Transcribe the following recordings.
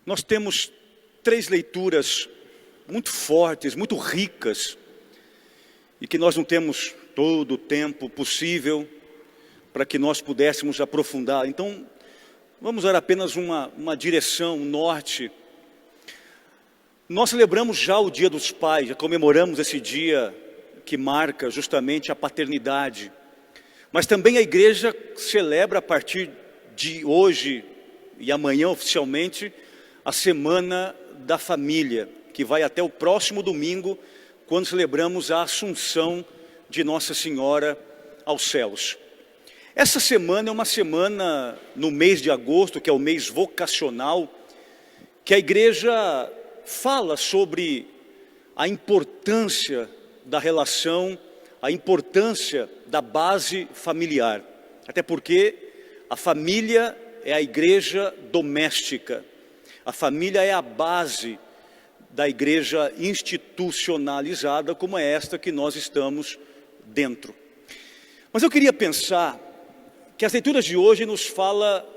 Nós temos 3 leituras muito fortes, muito ricas, e que nós não temos todo o tempo possível para que nós pudéssemos aprofundar. Então, vamos dar apenas uma direção, um norte. Nós celebramos já o Dia dos Pais, já comemoramos esse dia que marca justamente a paternidade. Mas também a igreja celebra a partir de hoje e amanhã oficialmente a Semana da Família, que vai até o próximo domingo, quando celebramos a Assunção de Nossa Senhora aos céus. Essa semana é uma semana no mês de agosto, que é o mês vocacional, que a igreja fala sobre a importância da relação, a importância da base familiar. Até porque a família é a igreja doméstica. A família é a base da igreja institucionalizada, como é esta que nós estamos dentro. Mas eu queria pensar que as leituras de hoje nos fala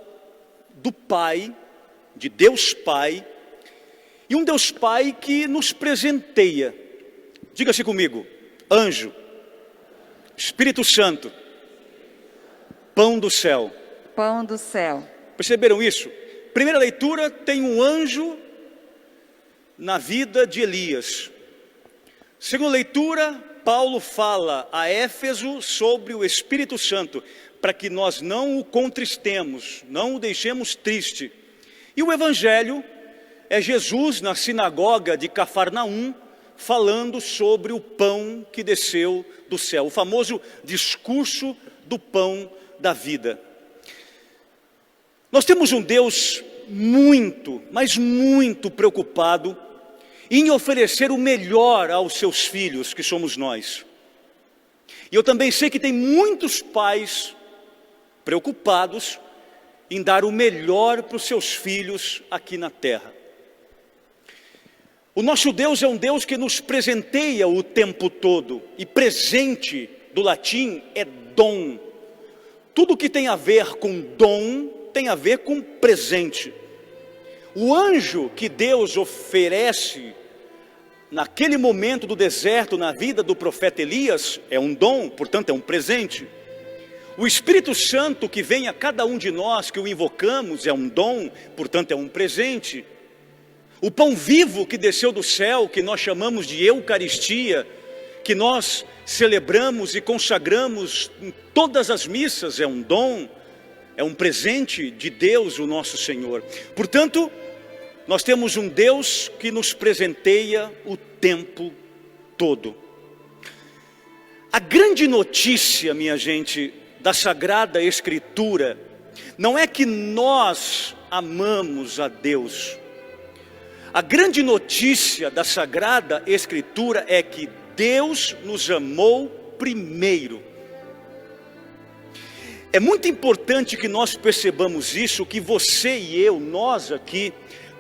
do Pai, de Deus Pai, e um Deus Pai que nos presenteia. Diga-se comigo: anjo, Espírito Santo, pão do céu. Pão do céu. Perceberam isso? Primeira leitura tem um anjo na vida de Elias. Segunda leitura, Paulo fala a Éfeso sobre o Espírito Santo, para que nós não o contristemos, não o deixemos triste. E o Evangelho é Jesus na sinagoga de Cafarnaum, falando sobre o pão que desceu do céu, o famoso discurso do pão da vida. Nós temos um Deus muito, mas muito preocupado em oferecer o melhor aos seus filhos, que somos nós. E eu também sei que tem muitos pais preocupados em dar o melhor para os seus filhos aqui na terra. O nosso Deus é um Deus que nos presenteia o tempo todo, e presente do latim é dom. Tudo que tem a ver com dom tem a ver com presente. O anjo que Deus oferece naquele momento do deserto na vida do profeta Elias é um dom, portanto é um presente. O Espírito Santo que vem a cada um de nós, que o invocamos, é um dom, portanto é um presente. O pão vivo que desceu do céu, que nós chamamos de Eucaristia, que nós celebramos e consagramos em todas as missas, é um dom, é um presente de Deus, o nosso Senhor. Portanto, nós temos um Deus que nos presenteia o tempo todo. A grande notícia, minha gente, da Sagrada Escritura, não é que nós amamos a Deus. A grande notícia da Sagrada Escritura é que Deus nos amou primeiro. É muito importante que nós percebamos isso, que você e eu, nós aqui,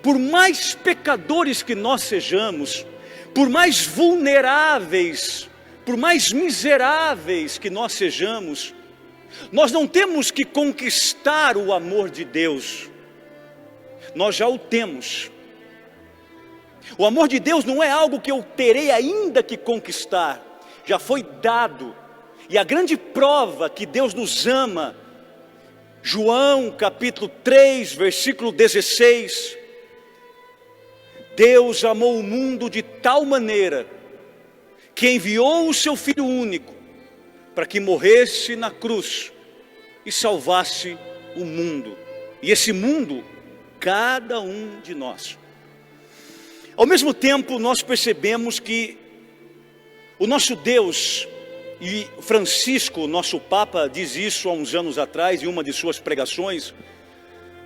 por mais pecadores que nós sejamos, por mais vulneráveis, por mais miseráveis que nós sejamos, nós não temos que conquistar o amor de Deus, nós já o temos. O amor de Deus não é algo que eu terei ainda que conquistar, já foi dado. E a grande prova que Deus nos ama, João capítulo 3, versículo 16, Deus amou o mundo de tal maneira, que enviou o seu Filho único, para que morresse na cruz e salvasse o mundo. E esse mundo, cada um de nós. Ao mesmo tempo, nós percebemos que o nosso Deus, e Francisco, nosso Papa, diz isso há uns anos atrás, em uma de suas pregações.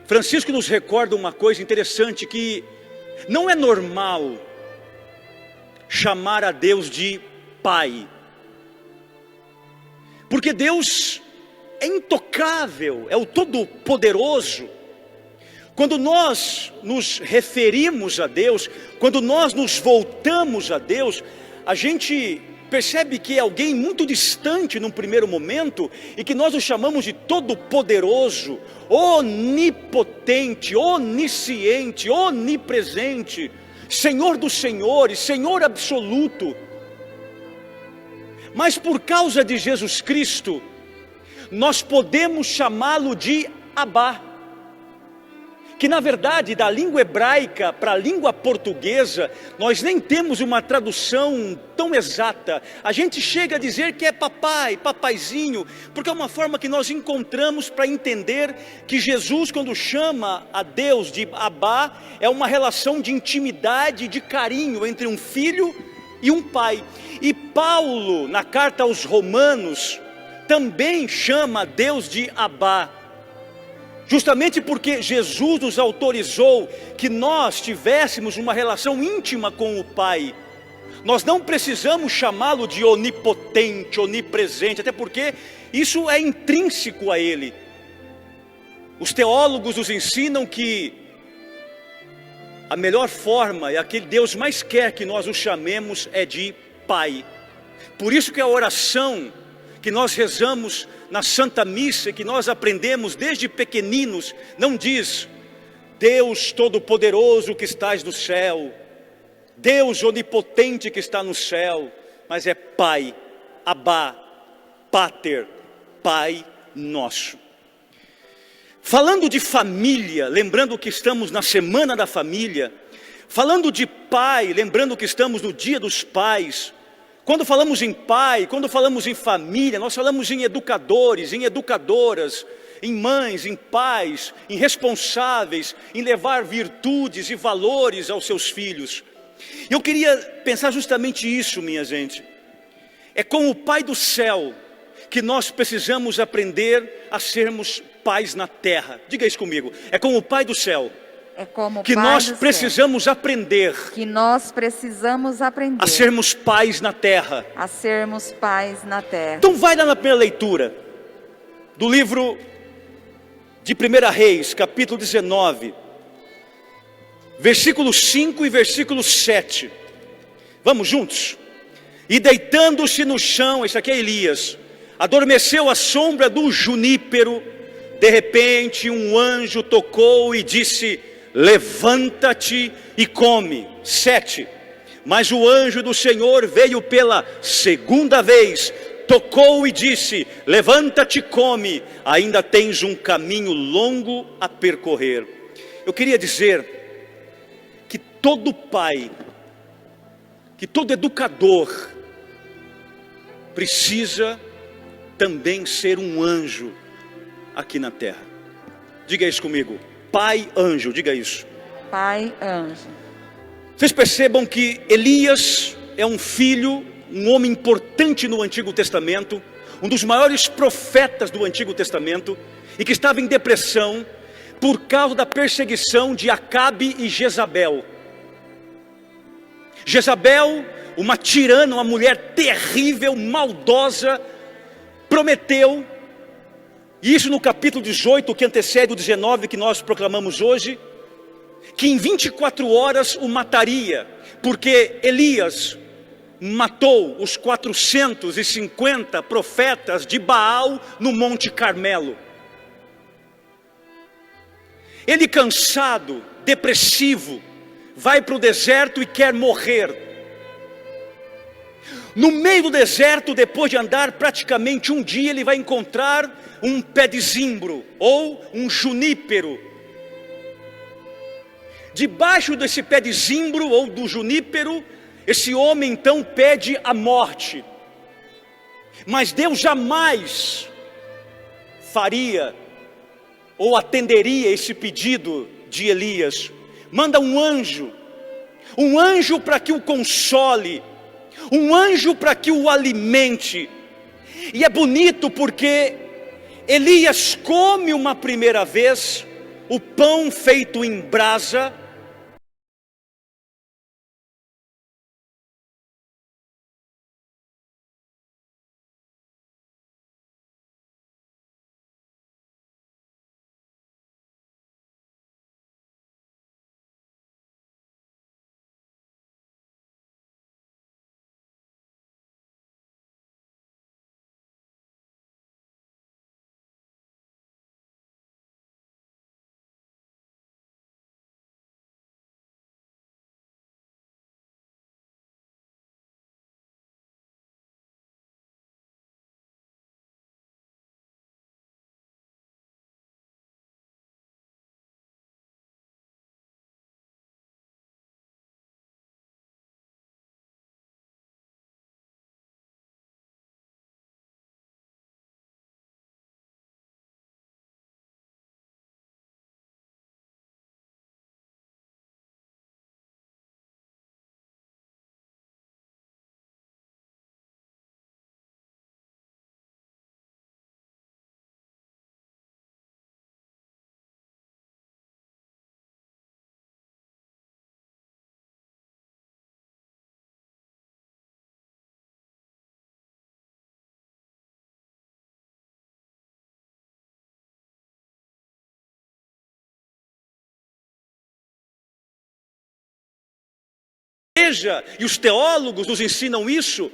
Francisco nos recorda uma coisa interessante, que não é normal chamar a Deus de Pai. Porque Deus é intocável, é o Todo-Poderoso. Quando nós nos referimos a Deus, quando nós nos voltamos a Deus, a gente Percebe que é alguém muito distante num primeiro momento e que nós o chamamos de todo-poderoso, onipotente, onisciente, onipresente, Senhor dos senhores, Senhor absoluto. Mas por causa de Jesus Cristo, nós podemos chamá-lo de Abá, que na verdade da língua hebraica para a língua portuguesa, nós nem temos uma tradução tão exata. A gente chega a dizer que é papai, papaizinho, porque é uma forma que nós encontramos para entender que Jesus, quando chama a Deus de Abá, é uma relação de intimidade, de carinho entre um filho e um pai. E Paulo, na carta aos Romanos, também chama Deus de Abá, justamente porque Jesus nos autorizou que nós tivéssemos uma relação íntima com o Pai. Nós não precisamos chamá-lo de onipotente, onipresente, até porque isso é intrínseco a Ele. Os teólogos nos ensinam que a melhor forma, e aquele Deus mais quer que nós o chamemos, é de Pai. Por isso que a oração que nós rezamos na Santa Missa, que nós aprendemos desde pequeninos, não diz Deus Todo-Poderoso que estás no céu, Deus Onipotente que está no céu, mas é Pai, Abá, Pater, Pai Nosso. Falando de família, lembrando que estamos na Semana da Família, falando de pai, lembrando que estamos no Dia dos Pais. Quando falamos em pai, quando falamos em família, nós falamos em educadores, em educadoras, em mães, em pais, em responsáveis, em levar virtudes e valores aos seus filhos. Eu queria pensar justamente isso, minha gente. É com o Pai do céu que nós precisamos aprender a sermos pais na terra. Diga isso comigo. É com o Pai do céu que nós precisamos aprender a sermos pais na terra. Então vai lá na primeira leitura do livro de 1 Reis, capítulo 19, versículo 5 e versículo 7. Vamos juntos? E deitando-se no chão, esse aqui é Elias, adormeceu à sombra do junípero. De repente um anjo tocou e disse: levanta-te e come. 7. Mas o anjo do Senhor veio pela segunda vez, tocou e disse: levanta-te e come, ainda tens um caminho longo a percorrer. Eu queria dizer que todo pai, que todo educador precisa também ser um anjo aqui na terra. Diga isso comigo. Pai anjo, diga isso. Pai anjo. Vocês percebam que Elias é um filho, um homem importante no Antigo Testamento, um dos maiores profetas do Antigo Testamento, e que estava em depressão por causa da perseguição de Acabe e Jezabel. Jezabel, uma tirana, uma mulher terrível, maldosa, prometeu, e isso no capítulo 18, que antecede o 19 que nós proclamamos hoje, que em 24 horas o mataria, porque Elias matou os 450 profetas de Baal no Monte Carmelo. Ele, cansado, depressivo, vai para o deserto e quer morrer. No meio do deserto, depois de andar praticamente um dia, ele vai encontrar um pé de zimbro ou um junípero. Debaixo desse pé de zimbro ou do junípero, esse homem então pede a morte. Mas Deus jamais faria ou atenderia esse pedido de Elias. Manda um anjo para que o console, um anjo para que o alimente. E é bonito porque Elias come uma primeira vez o pão feito em brasa, E os teólogos nos ensinam isso.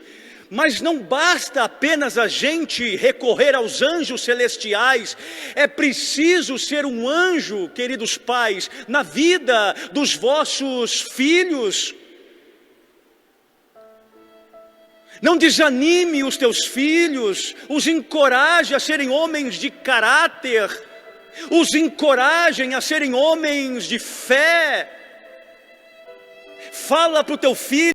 Mas não basta apenas a gente recorrer aos anjos celestiais. É preciso ser um anjo, queridos pais, na vida dos vossos filhos. Não desanime os teus filhos, os encoraje a serem homens de caráter, os encorajem a serem homens de fé. Fala para o teu filho.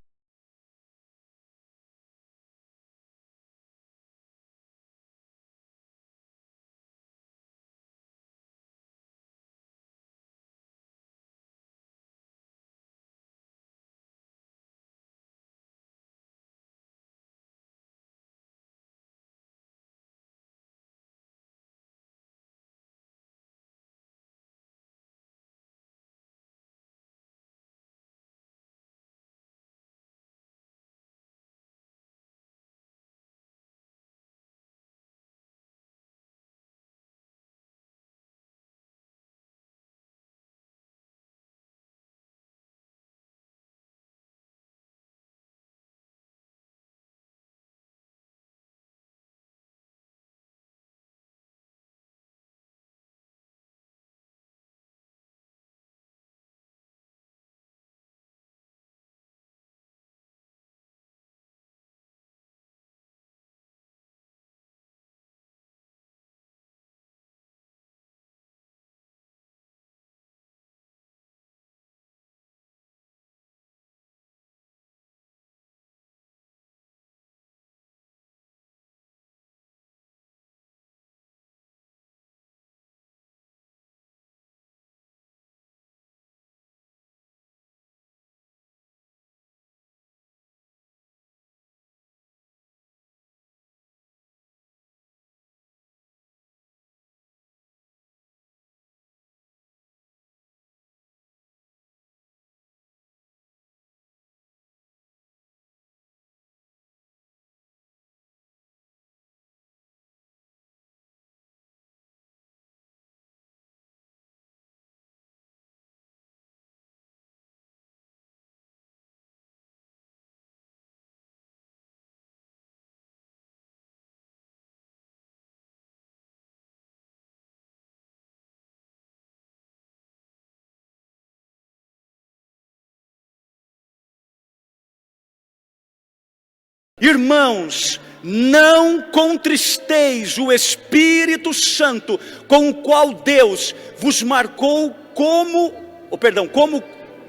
Irmãos, não contristeis o Espírito Santo, com o qual Deus vos marcou como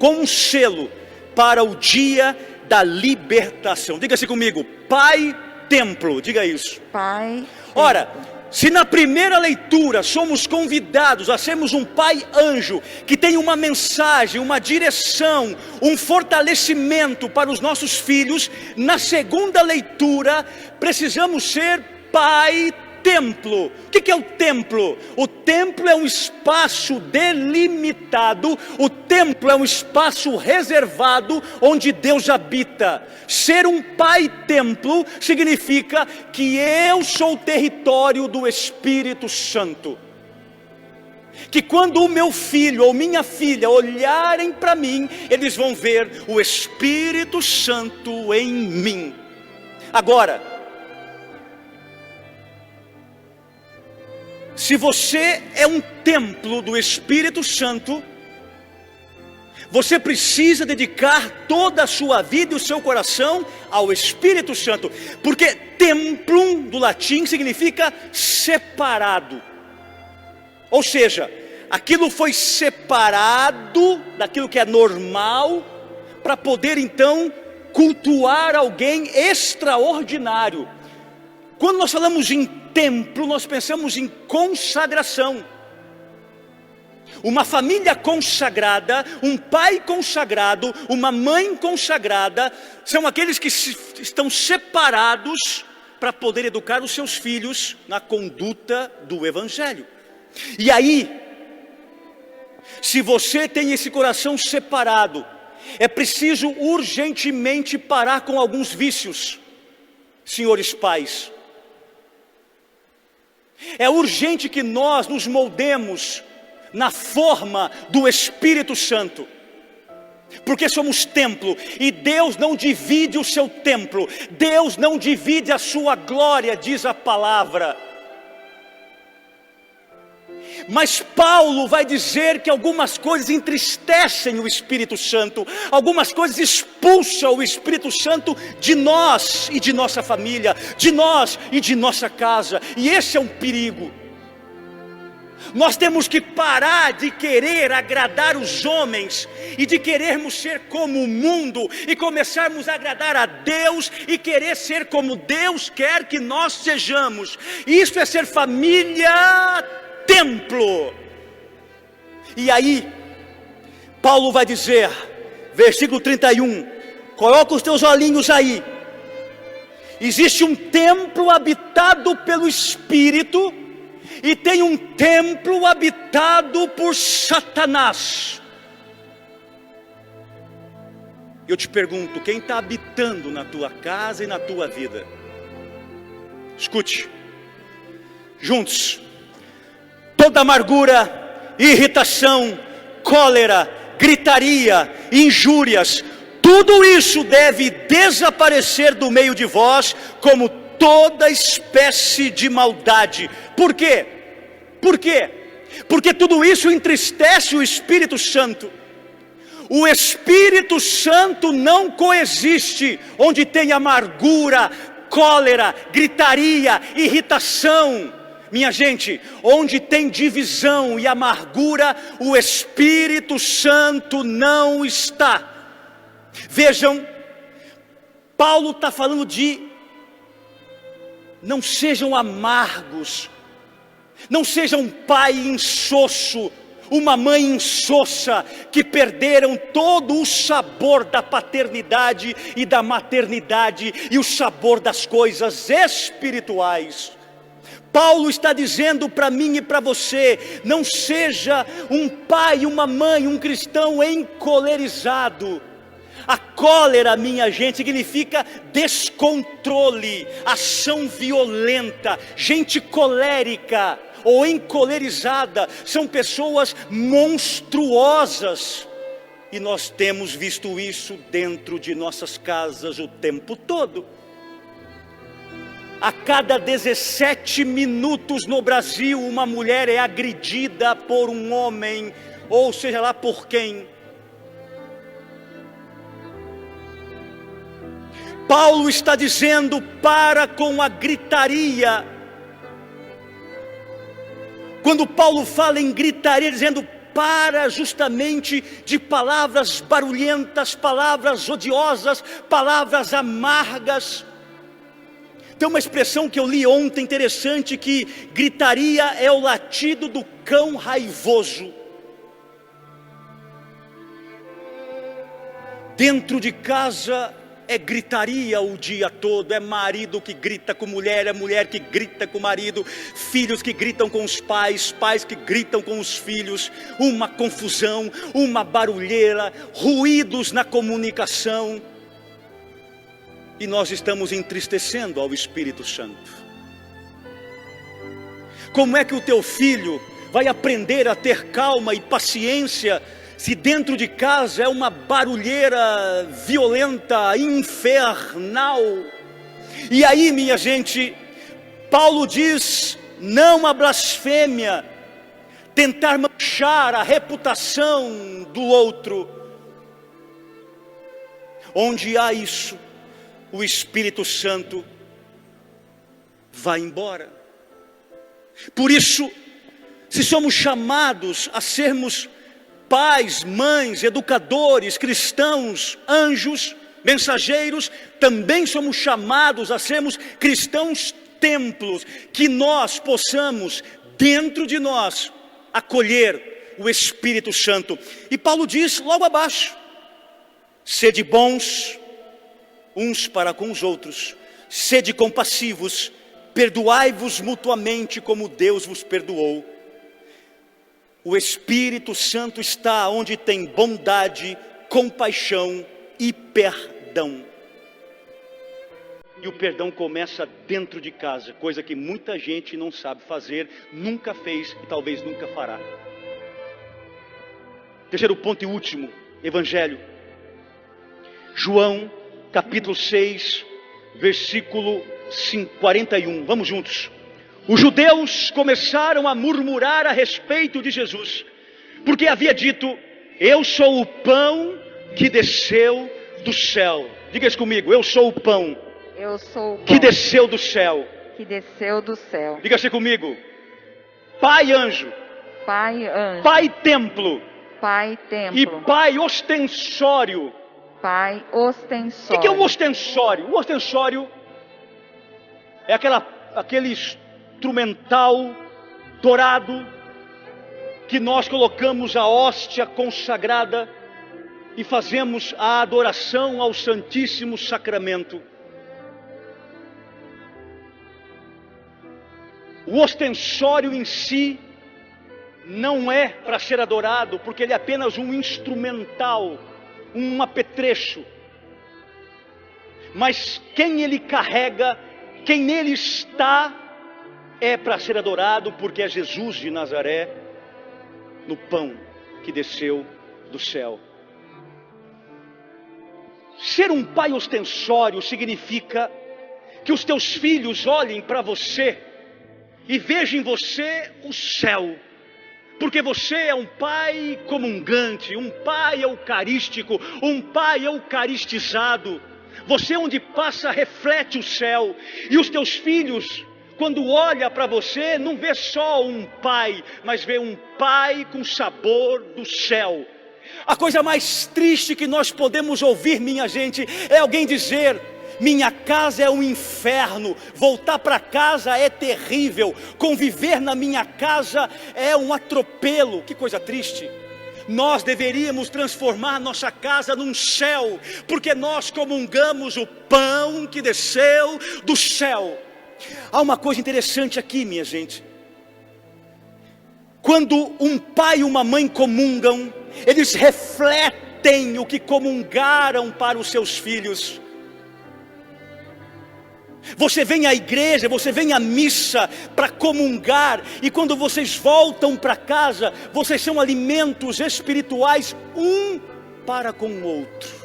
um selo para o dia da libertação. Diga assim comigo: Pai Templo, diga isso. Pai. Ora, se na primeira leitura somos convidados a sermos um pai anjo, que tem uma mensagem, uma direção, um fortalecimento para os nossos filhos, na segunda leitura precisamos ser pai templo. O que é o templo? O templo é um espaço delimitado, o templo é um espaço reservado onde Deus habita. Ser um pai templo significa que eu sou o território do Espírito Santo. Que quando o meu filho ou minha filha olharem para mim, eles vão ver o Espírito Santo em mim. Agora, se você é um templo do Espírito Santo, você precisa dedicar toda a sua vida e o seu coração ao Espírito Santo, porque templum do latim significa separado. Ou seja, aquilo foi separado daquilo que é normal, para poder então cultuar alguém extraordinário. Quando nós falamos em templo, nós pensamos em consagração. Uma família consagrada, um pai consagrado, uma mãe consagrada, são aqueles que estão separados para poder educar os seus filhos na conduta do Evangelho. E aí, se você tem esse coração separado, é preciso urgentemente parar com alguns vícios, senhores pais. É urgente que nós nos moldemos na forma do Espírito Santo. Porque somos templo, e Deus não divide o seu templo, Deus não divide a sua glória, diz a palavra. Mas Paulo vai dizer que algumas coisas entristecem o Espírito Santo, algumas coisas expulsam o Espírito Santo de nós e de nossa família, de nós e de nossa casa, e esse é um perigo. Nós temos que parar de querer agradar os homens e de querermos ser como o mundo e começarmos a agradar a Deus e querer ser como Deus quer que nós sejamos. Isso é ser família, templo. E aí, Paulo vai dizer, versículo 31, coloca os teus olhinhos aí. Existe um templo habitado pelo Espírito, e tem um templo habitado por Satanás. Eu te pergunto, quem está habitando na tua casa e na tua vida? Escute, juntos. Toda amargura, irritação, cólera, gritaria, injúrias, tudo isso deve desaparecer do meio de vós, como toda espécie de maldade. Por quê? Por quê? Porque tudo isso entristece o Espírito Santo. O Espírito Santo não coexiste onde tem amargura, cólera, gritaria, irritação. Minha gente, onde tem divisão e amargura, o Espírito Santo não está. Vejam, Paulo está falando de não sejam amargos, não sejam um pai insosso, uma mãe insossa, que perderam todo o sabor da paternidade e da maternidade e o sabor das coisas espirituais. Paulo está dizendo para mim e para você, não seja um pai, uma mãe, um cristão encolerizado. A cólera, minha gente, significa descontrole, ação violenta. Gente colérica ou encolerizada são pessoas monstruosas. E nós temos visto isso dentro de nossas casas o tempo todo. A cada 17 minutos no Brasil, uma mulher é agredida por um homem, ou seja lá por quem. Paulo está dizendo, para com a gritaria. Quando Paulo fala em gritaria, dizendo, para justamente de palavras barulhentas, palavras odiosas, palavras amargas. Tem uma expressão que eu li ontem interessante, que gritaria é o latido do cão raivoso. Dentro de casa é gritaria o dia todo, é marido que grita com mulher, é mulher que grita com o marido, filhos que gritam com os pais, pais que gritam com os filhos, uma confusão, uma barulheira, ruídos na comunicação. E nós estamos entristecendo ao Espírito Santo. Como é que o teu filho vai aprender a ter calma e paciência se dentro de casa é uma barulheira violenta, infernal? E aí, minha gente, Paulo diz, não a blasfêmia, tentar manchar a reputação do outro. Onde há isso, o Espírito Santo vai embora. Por isso, se somos chamados a sermos pais, mães, educadores, cristãos, anjos, mensageiros, também somos chamados a sermos cristãos templos, que nós possamos, dentro de nós, acolher o Espírito Santo. E Paulo diz logo abaixo, sede bons uns para com os outros, sede compassivos, perdoai-vos mutuamente como Deus vos perdoou. O Espírito Santo está onde tem bondade, compaixão e perdão. E o perdão começa dentro de casa, coisa que muita gente não sabe fazer, nunca fez e talvez nunca fará. Terceiro ponto e último, Evangelho. João, capítulo 6, versículo 41. Vamos juntos. Os judeus começaram a murmurar a respeito de Jesus, porque havia dito: eu sou o pão que desceu do céu. Diga isso comigo: eu sou o pão, Eu sou o pão que desceu do céu. que desceu do céu. Diga assim comigo: Pai anjo, Pai anjo, Pai templo Pai e templo, Pai ostensório. Pai O que é um ostensório. ostensório? O ostensório é aquele instrumental dourado que nós colocamos a hóstia consagrada e fazemos a adoração ao Santíssimo Sacramento. O ostensório em si não é para ser adorado, porque ele é apenas um instrumental, um apetrecho. Mas quem ele carrega, quem nele está, é para ser adorado, porque é Jesus de Nazaré, no pão que desceu do céu. Ser um pai ostensório significa que os teus filhos olhem para você e vejam em você o céu, porque você é um pai comungante, um pai eucarístico, um pai eucaristizado. Você, onde passa, reflete o céu, e os teus filhos, quando olha para você, não vê só um pai, mas vê um pai com sabor do céu. A coisa mais triste que nós podemos ouvir, minha gente, é alguém dizer: minha casa é um inferno, voltar para casa é terrível, conviver na minha casa é um atropelo. Que coisa triste. Nós deveríamos transformar nossa casa num céu, porque nós comungamos o pão que desceu do céu. Há uma coisa interessante aqui, minha gente. Quando um pai e uma mãe comungam, eles refletem o que comungaram para os seus filhos. Você vem à igreja, você vem à missa para comungar, e quando vocês voltam para casa, vocês são alimentos espirituais um para com o outro.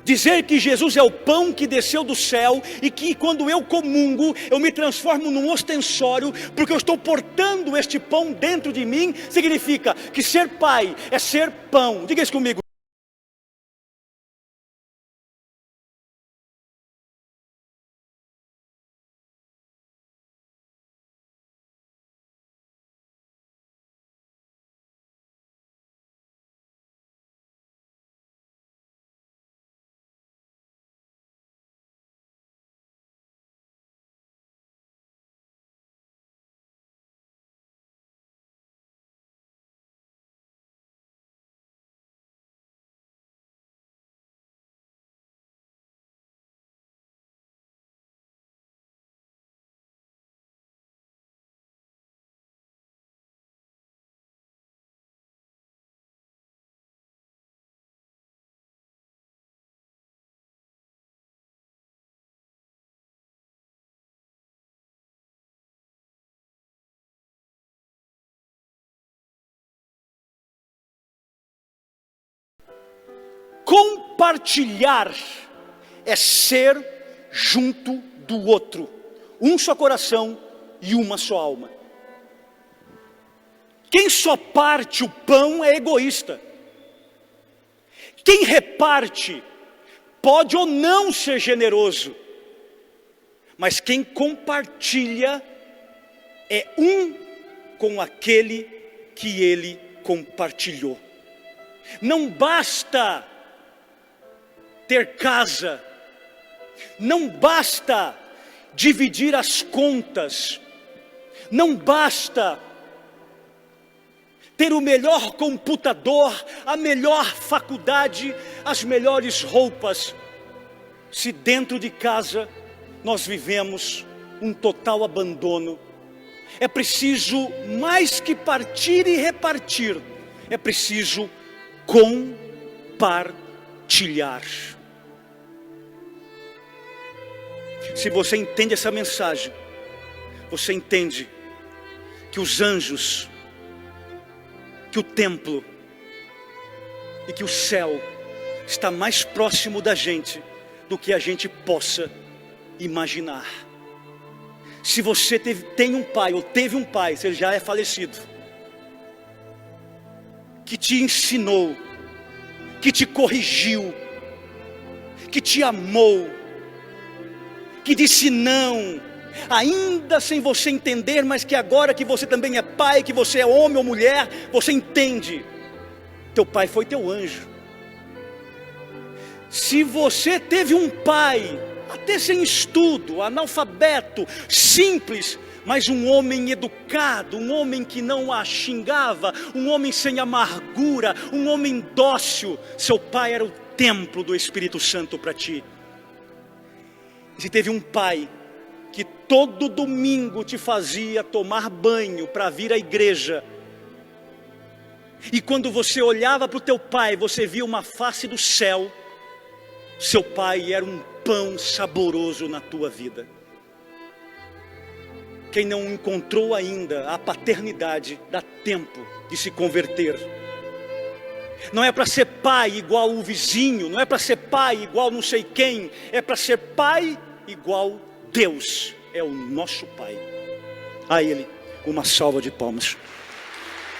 Dizer que Jesus é o pão que desceu do céu, e que quando eu comungo, eu me transformo num ostensório, porque eu estou portando este pão dentro de mim, significa que ser pai é ser pão. Diga isso comigo. Compartilhar é ser junto do outro, um só coração e uma só alma. Quem só parte o pão é egoísta. Quem reparte pode ou não ser generoso, mas quem compartilha é um com aquele que ele compartilhou. Não basta ter casa, não basta dividir as contas, não basta ter o melhor computador, a melhor faculdade, as melhores roupas, se dentro de casa nós vivemos um total abandono. É preciso mais que partir e repartir, é preciso compartilhar. Se você entende essa mensagem, você entende que os anjos, que o templo, e que o céu está mais próximo da gente do que a gente possa imaginar. Se você tem um pai ou teve um pai, se ele já é falecido, que te ensinou, que te corrigiu, que te amou, que disse não, ainda sem você entender, mas que agora que você também é pai, que você é homem ou mulher, você entende. Teu pai foi teu anjo. Se você teve um pai, até sem estudo, analfabeto, simples, mas um homem educado, um homem que não a xingava, um homem sem amargura, um homem dócil, seu pai era o templo do Espírito Santo para ti. Se teve um pai que todo domingo te fazia tomar banho para vir à igreja, e quando você olhava para o teu pai, você via uma face do céu, seu pai era um pão saboroso na tua vida. Quem não encontrou ainda a paternidade, dá tempo de se converter. Não é para ser pai igual o vizinho, não é para ser pai igual não sei quem, é para ser pai igual Deus é o nosso Pai. A Ele uma salva de palmas.